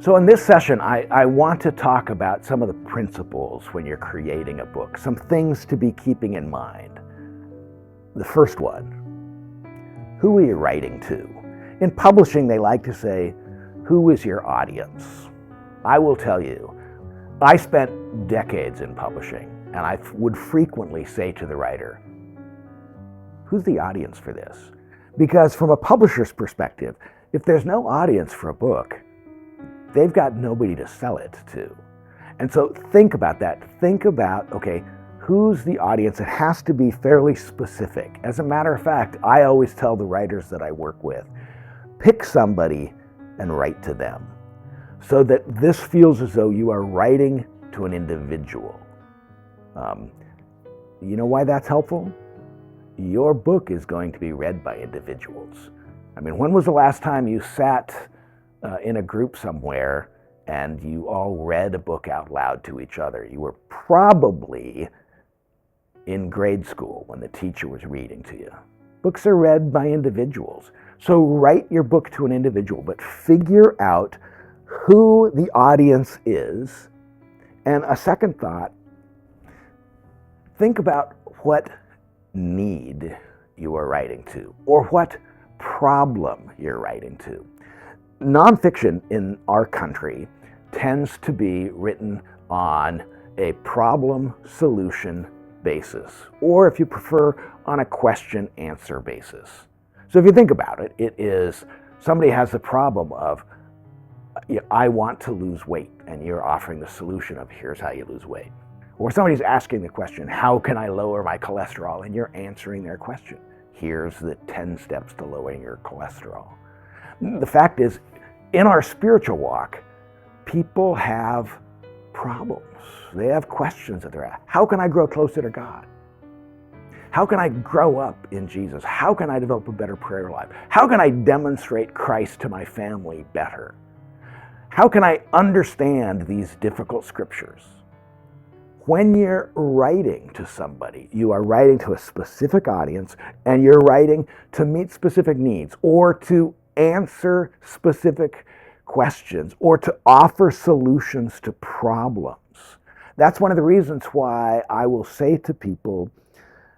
So in this session, I want to talk about some of the principles when you're creating a book, some things to be keeping in mind. The first one, who are you writing to? In publishing, they like to say, who is your audience? I will tell you, I spent decades in publishing, and I would frequently say to the writer, who's the audience for this? Because from a publisher's perspective, if there's no audience for a book, they've got nobody to sell it to. And so think about that. Think about, okay, who's the audience? It has to be fairly specific. As a matter of fact, I always tell the writers that I work with, pick somebody and write to them so that this feels as though you are writing to an individual. You know why that's helpful? Your book is going to be read by individuals. I mean, when was the last time you sat in a group somewhere and you all read a book out loud to each other? You were probably in grade school when the teacher was reading to you. Books are read by individuals. So write your book to an individual, but figure out who the audience is. And a second thought, think about what need you are writing to, or what problem you're writing to. Nonfiction in our country tends to be written on a problem-solution basis, or if you prefer, on a question-answer basis. So if you think about it, it is somebody has the problem of, I want to lose weight, and you're offering the solution of here's how you lose weight. Or somebody's asking the question, how can I lower my cholesterol? And you're answering their question. Here's the 10 steps to lowering your cholesterol. The fact is, in our spiritual walk, people have problems. They have questions that they're at. How can I grow closer to God? How can I grow up in Jesus? How can I develop a better prayer life? How can I demonstrate Christ to my family better? How can I understand these difficult scriptures? When you're writing to somebody, you are writing to a specific audience, and you're writing to meet specific needs, or to answer specific questions, or to offer solutions to problems. That's one of the reasons why I will say to people,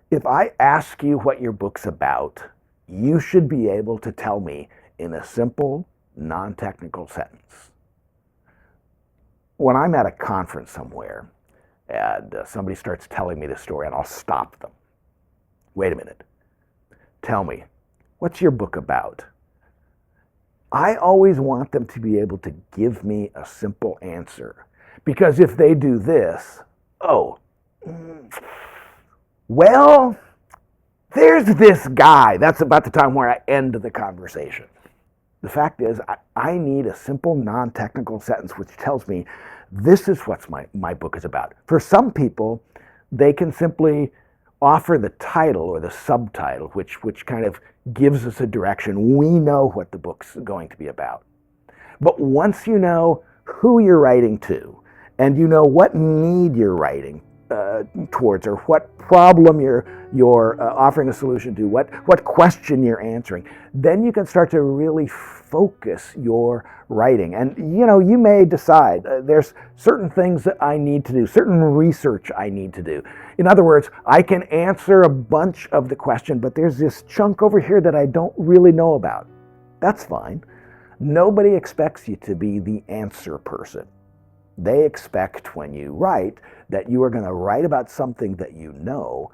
if I ask you what your book's about, you should be able to tell me in a simple, non-technical sentence. When I'm at a conference somewhere, and somebody starts telling me this story, and I'll stop them. Wait a minute. Tell me, what's your book about? I always want them to be able to give me a simple answer. Because if they do this, well, there's this guy. That's about the time where I end the conversation. The fact is, I need a simple, non-technical sentence which tells me this is what my book is about. For some people, they can simply offer the title or the subtitle, which kind of gives us a direction. We know what the book's going to be about. But once you know who you're writing to, and you know what need you're writing towards, or what problem you're offering a solution to, what question you're answering, then you can start to really focus your writing. And you may decide there's certain things that I need to do, certain research I need to do. In other words, I can answer a bunch of the question, but there's this chunk over here that I don't really know about. That's fine. Nobody expects you to be the answer person. They expect when you write that you are going to write about something that you know,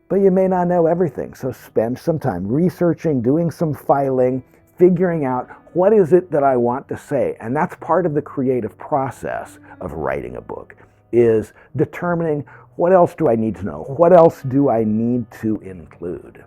but you may not know everything. So spend some time researching, doing some filing, figuring out what is it that I want to say. And that's part of the creative process of writing a book, is determining what else do I need to know? What else do I need to include?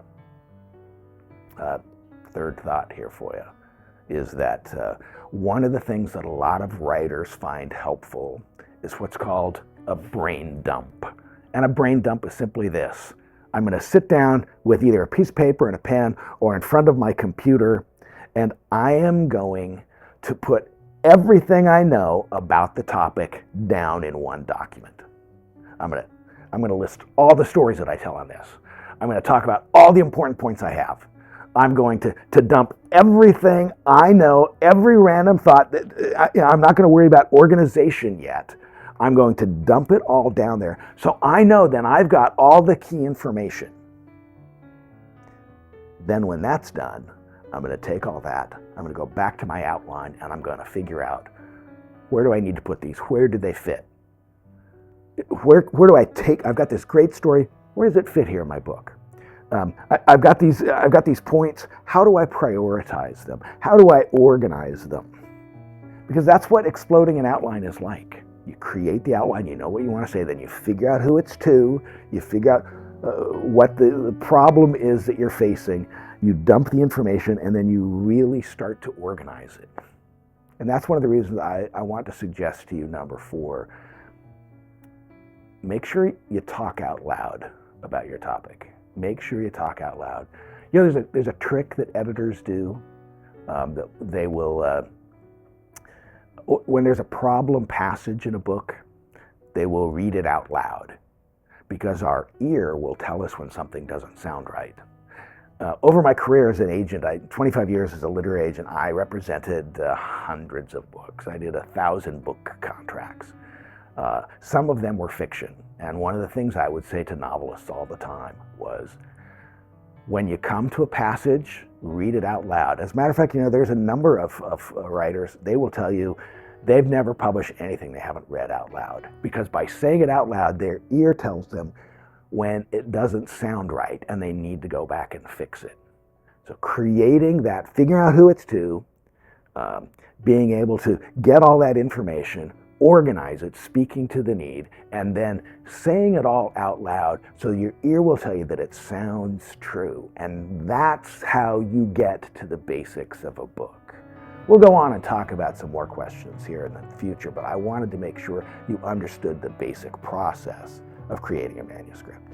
Third thought here for you is that one of the things that a lot of writers find helpful is what's called a brain dump. And a brain dump is simply this. I'm going to sit down with either a piece of paper and a pen or in front of my computer, and I am going to put everything I know about the topic down in one document. I'm going to list all the stories that I tell on this. I'm going to talk about all the important points I have. I'm going to dump everything I know, every random thought. I'm not going to worry about organization yet. I'm going to dump it all down there. So I know then I've got all the key information. Then when that's done, I'm going to take all that, I'm going to go back to my outline, and I'm going to figure out, where do I need to put these? Where do they fit? Where do I take? I've got this great story. Where does it fit here in my book? I've got these points. How do I prioritize them? How do I organize them? Because that's what exploding an outline is like. You create the outline, you know what you want to say, then you figure out who it's to, you figure out what the problem is that you're facing, you dump the information, and then you really start to organize it. And that's one of the reasons I want to suggest to you, number 4, make sure you talk out loud about your topic. Make sure you talk out loud. You know, there's a trick that editors do. That they will, when there's a problem passage in a book, they will read it out loud, because our ear will tell us when something doesn't sound right. Over my career as an agent, 25 years as a literary agent, I represented hundreds of books. I did 1,000 book contracts. Some of them were fiction. And one of the things I would say to novelists all the time was, when you come to a passage, read it out loud. As a matter of fact, you know, there's a number of writers, they will tell you they've never published anything they haven't read out loud. Because by saying it out loud, their ear tells them when it doesn't sound right and they need to go back and fix it. So creating that, figuring out who it's to, being able to get all that information, organize it, speaking to the need, and then saying it all out loud so your ear will tell you that it sounds true. And that's how you get to the basics of a book. We'll go on and talk about some more questions here in the future, but I wanted to make sure you understood the basic process of creating a manuscript.